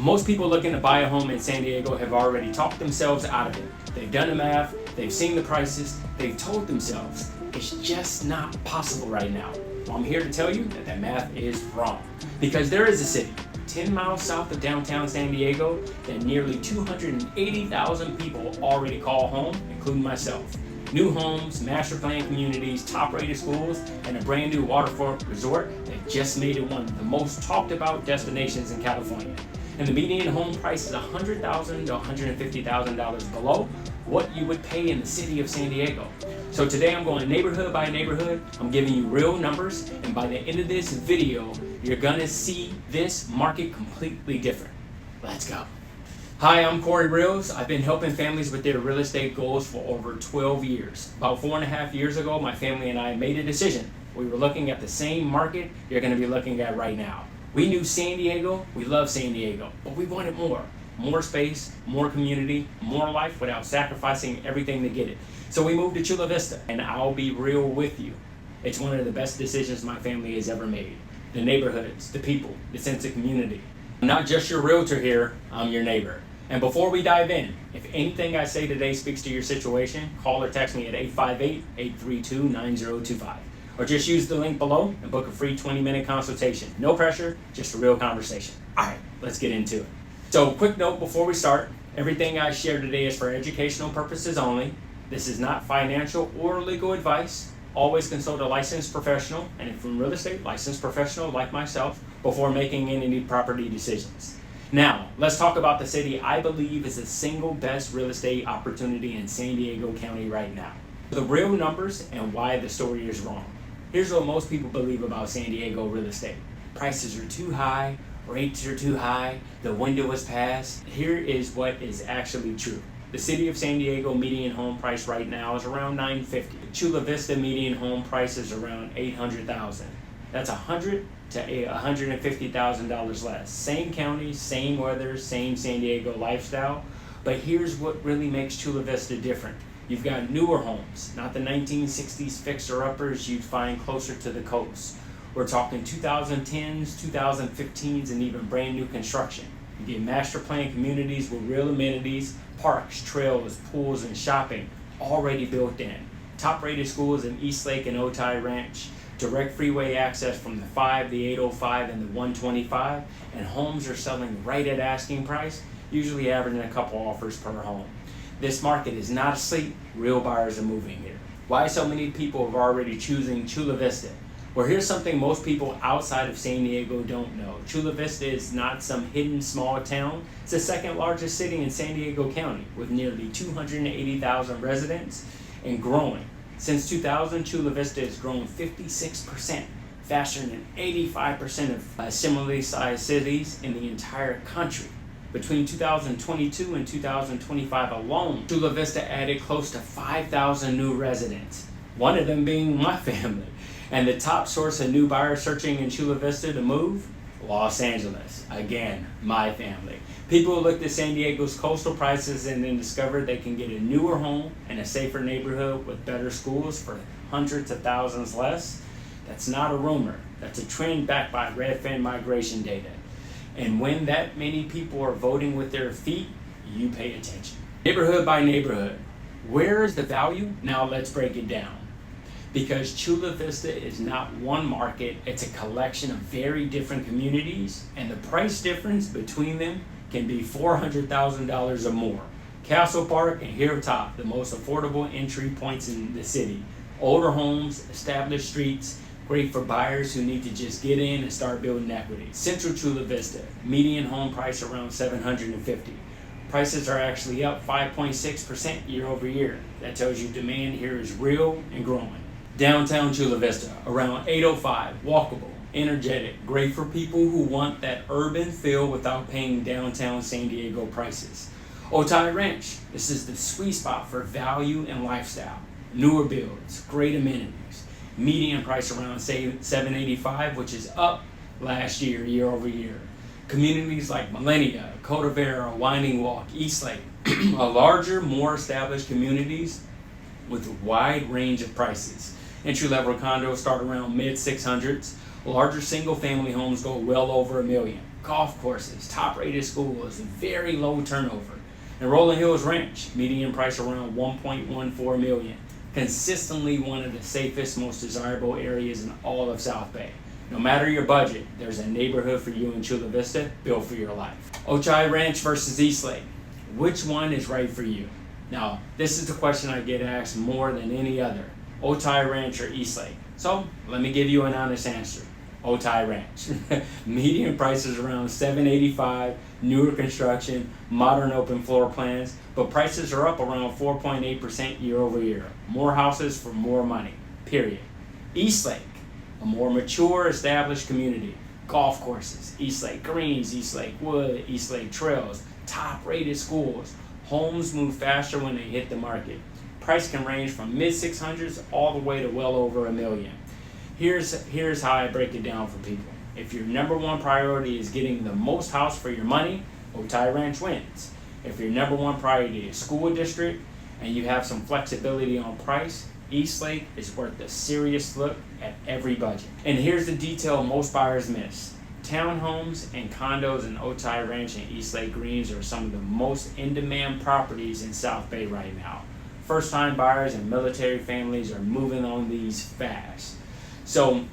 Most people looking to buy a home in San Diego have already talked themselves out of it. They've done the math, they've seen the prices, they've told themselves it's just not possible right now. Well, I'm here to tell you that that math is wrong. Because there is a city 10 miles south of downtown San Diego that nearly 280,000 people already call home, including myself. New homes, master plan communities, top-rated schools, and a brand new waterfront resort that just made it one of the most talked about destinations in California. And the median home price is $100,000 to $150,000 below what you would pay in the city of San Diego. So today I'm going neighborhood by neighborhood. I'm giving you real numbers, and by the end of this video, you're gonna see this market completely different. Let's go. Hi, I'm Corey Reels. I've been helping families with their real estate goals for over 12 years. About 4.5 years ago, my family and I made a decision. We were looking at the same market you're gonna be looking at right now. We knew San Diego, we love San Diego, but we wanted more. More space, more community, more life without sacrificing everything to get it. So we moved to Chula Vista, and I'll be real with you. It's one of the best decisions my family has ever made. The neighborhoods, the people, the sense of community. I'm not just your realtor here, I'm your neighbor. And before we dive in, if anything I say today speaks to your situation, call or text me at 858-832-9025. Or just use the link below and book a free 20-minute consultation. No pressure, just a real conversation. All right, let's get into it. So, quick note before we start, everything I share today is for educational purposes only. This is not financial or legal advice. Always consult a licensed professional, and if from real estate, licensed professional like myself, before making any property decisions. Now, let's talk about the city I believe is the single best real estate opportunity in San Diego County right now. The real numbers and why the story is wrong. Here's what most people believe about San Diego real estate. Prices are too high, rates are too high, the window is past. Here is what is actually true. The city of San Diego median home price right now is around $950. Chula Vista median home price is around $800,000. That's $100,000 to $150,000 less. Same county, same weather, same San Diego lifestyle. But here's what really makes Chula Vista different. You've got newer homes, not the 1960s fixer-uppers you'd find closer to the coast. We're talking 2010s, 2015s, and even brand new construction. You get master plan communities with real amenities, parks, trails, pools, and shopping already built in. Top-rated schools in Eastlake and Otay Ranch, direct freeway access from the 5, the 805, and the 125, and homes are selling right at asking price, usually averaging a couple offers per home. This market is not asleep. Real buyers are moving here. Why so many people are already choosing Chula Vista? Well, here's something most people outside of San Diego don't know. Chula Vista is not some hidden small town. It's the second largest city in San Diego County with nearly 280,000 residents and growing. Since 2000, Chula Vista has grown 56%, faster than 85% of similarly sized cities in the entire country. Between 2022 and 2025 alone, Chula Vista added close to 5,000 new residents, one of them being my family. And the top source of new buyers searching in Chula Vista to move? Los Angeles. Again, my family. People who looked at San Diego's coastal prices and then discovered they can get a newer home in a safer neighborhood with better schools for hundreds of thousands less. That's not a rumor. That's a trend backed by Redfin migration data. And when that many people are voting with their feet, you pay attention. Neighborhood by neighborhood. Where is the value? Now let's break it down. Because Chula Vista is not one market, it's a collection of very different communities, and the price difference between them can be $400,000 or more. Castle Park and Hilltop, the most affordable entry points in the city. Older homes, established streets, great for buyers who need to just get in and start building equity. Central Chula Vista, median home price around $750. Prices are actually up 5.6% year over year. That tells you demand here is real and growing. Downtown Chula Vista, around 805, walkable, energetic, great for people who want that urban feel without paying downtown San Diego prices. Otay Ranch, this is the sweet spot for value and lifestyle. Newer builds, great amenities. Median price around $785, which is up last year, year over year. Communities like Millennia, Cotavera, Winding Walk, Eastlake, are larger, more established communities with a wide range of prices. Entry-level condos start around mid-600s. Larger single-family homes go well over $1 million. golf courses, top-rated schools, very low turnover. And Rolling Hills Ranch, median price around $1.14 million. Consistently one of the safest, most desirable areas in all of South Bay. No matter your budget, there's a neighborhood for you in Chula Vista built for your life. Otay Ranch versus Eastlake. Which one is right for you? Now, this is the question I get asked more than any other. Otay Ranch or Eastlake? So, let me give you an honest answer. Otay Ranch. Median prices around $785, newer construction, modern open floor plans, but prices are up around 4.8% year over year. More houses for more money, period. Eastlake, a more mature, established community. Golf courses, Eastlake Greens, Eastlake Wood, Eastlake Trails, top-rated schools. Homes move faster when they hit the market. Price can range from mid-600s all the way to well over $1 million. Here's how I break it down for people. If your number one priority is getting the most house for your money, Otay Ranch wins. If your number one priority is school district and you have some flexibility on price, Eastlake is worth a serious look at every budget. And here's the detail most buyers miss. Townhomes and condos in Otay Ranch and Eastlake Greens are some of the most in-demand properties in South Bay right now. First-time buyers and military families are moving on these fast. So,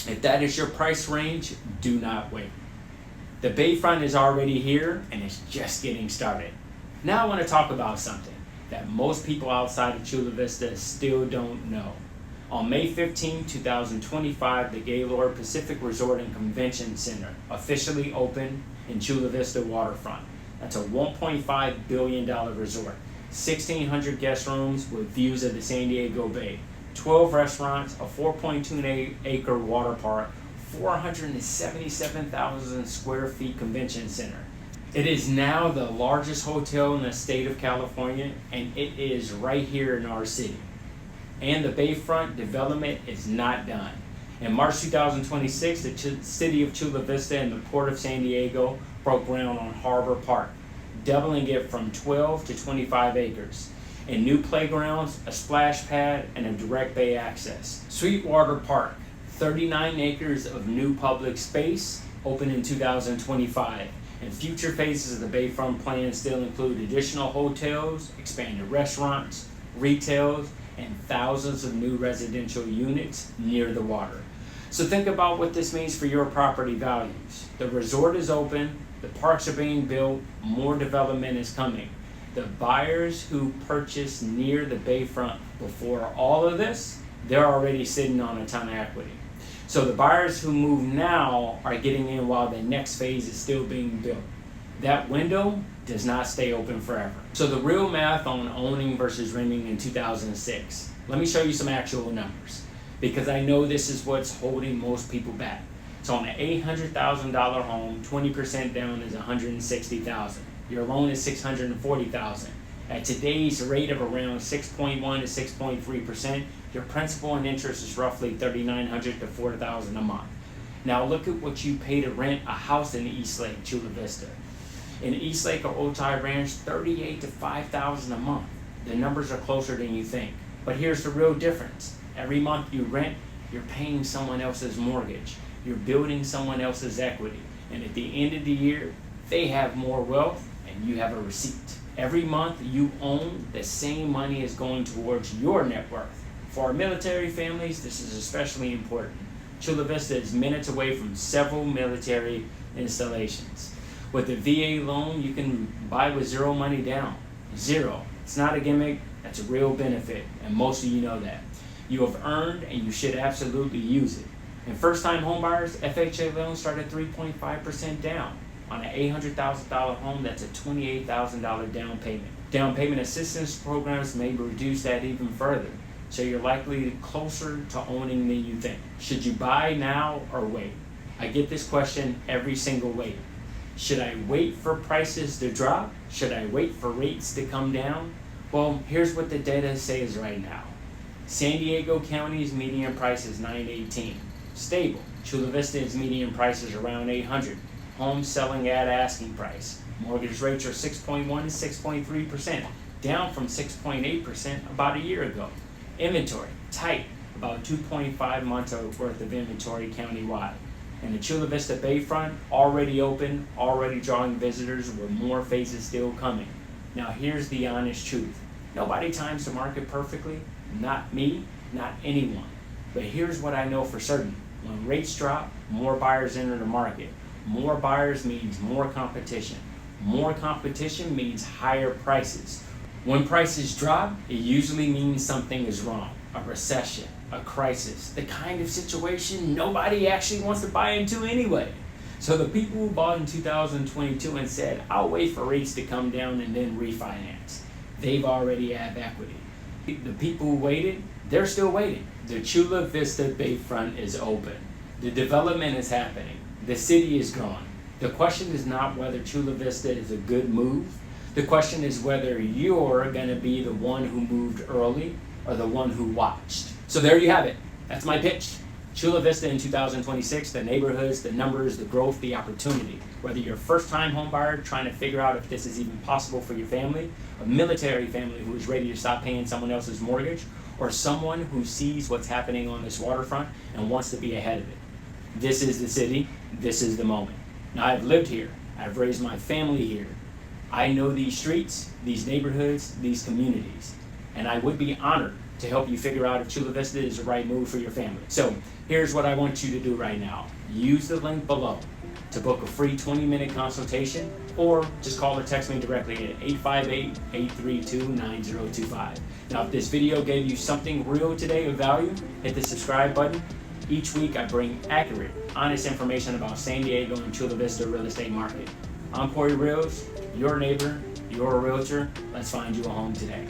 if that is your price range, do not wait. The Bayfront is already here and it's just getting started. Now I want to talk about something that most people outside of Chula Vista still don't know. On May 15, 2025, the Gaylord Pacific Resort and Convention Center officially opened in Chula Vista waterfront. That's a $1.5 billion resort, 1,600 guest rooms with views of the San Diego Bay, 12 restaurants, a 4.2-acre water park, 477,000 square feet convention center. It is now the largest hotel in the state of California, and it is right here in our city. And the Bayfront development is not done. In March 2026, the city of Chula Vista and the Port of San Diego broke ground on Harbor Park, doubling it from 12 to 25 acres. And new playgrounds, a splash pad, and a direct bay access. Sweetwater Park, 39 acres of new public space, open in 2025. And future phases of the Bayfront plan still include additional hotels, expanded restaurants, retails, and thousands of new residential units near the water. So think about what this means for your property values. The resort is open, the parks are being built, more development is coming. The buyers who purchased near the Bayfront before all of this, they're already sitting on a ton of equity. So the buyers who move now are getting in while the next phase is still being built. That window does not stay open forever. So the real math on owning versus renting in 2006. Let me show you some actual numbers, because I know this is what's holding most people back. So on an $800,000 home, 20% down is $160,000. Your loan is $640,000. At today's rate of around 6.1 to 6.3%, your principal and interest is roughly $3,900 to $4,000 a month. Now look at what you pay to rent a house in Eastlake, Chula Vista. In Eastlake or Otay Ranch, $38,000 to $5,000 a month. The numbers are closer than you think. But here's the real difference. Every month you rent, you're paying someone else's mortgage. You're building someone else's equity. And at the end of the year, they have more wealth and you have a receipt. Every month you own, the same money is going towards your net worth. For our military families, this is especially important. Chula Vista is minutes away from several military installations. With the VA loan, you can buy with zero money down. Zero. It's not a gimmick, that's a real benefit, and most of you know that. You have earned and you should absolutely use it. And first-time homebuyers, FHA loans start at 3.5% down. On an $800,000 home, that's a $28,000 down payment. Down payment assistance programs may reduce that even further, so you're likely closer to owning than you think. Should you buy now or wait? I get this question every single week. Should I wait for prices to drop? Should I wait for rates to come down? Well, here's what the data says right now. San Diego County's median price is $918. Stable. Chula Vista's median price is around $800. Homes selling at asking price. Mortgage rates are 6.1 to 6.3%, down from 6.8% about a year ago. Inventory, tight, about 2.5 months worth of inventory countywide. And the Chula Vista Bayfront already open, already drawing visitors with more phases still coming. Now here's the honest truth. Nobody times the market perfectly, not me, not anyone. But here's what I know for certain. When rates drop, more buyers enter the market. More buyers means more competition. More competition means higher prices. When prices drop, it usually means something is wrong. A recession, a crisis, the kind of situation nobody actually wants to buy into anyway. So the people who bought in 2022 and said, I'll wait for rates to come down and then refinance, they've already have equity. The people who waited, they're still waiting. The Chula Vista Bayfront is open. The development is happening. The city is growing. The question is not whether Chula Vista is a good move. The question is whether you're going to be the one who moved early or the one who watched. So there you have it. That's my pitch. Chula Vista in 2026, the neighborhoods, the numbers, the growth, the opportunity. Whether you're a first-time home buyer trying to figure out if this is even possible for your family, a military family who is ready to stop paying someone else's mortgage, or someone who sees what's happening on this waterfront and wants to be ahead of it. This is the city. This is the moment. Now, I've lived here. I've raised my family here. I know these streets, these neighborhoods, these communities, and I would be honored to help you figure out if Chula Vista is the right move for your family. So here's what I want you to do right now. Use the link below to book a free 20-minute consultation, or just call or text me directly at 858-832-9025. Now, if this video gave you something real today of value, hit the subscribe button. Each week I bring accurate, honest information about San Diego and Chula Vista real estate market. I'm Corey Reels, your neighbor, your realtor. Let's find you a home today.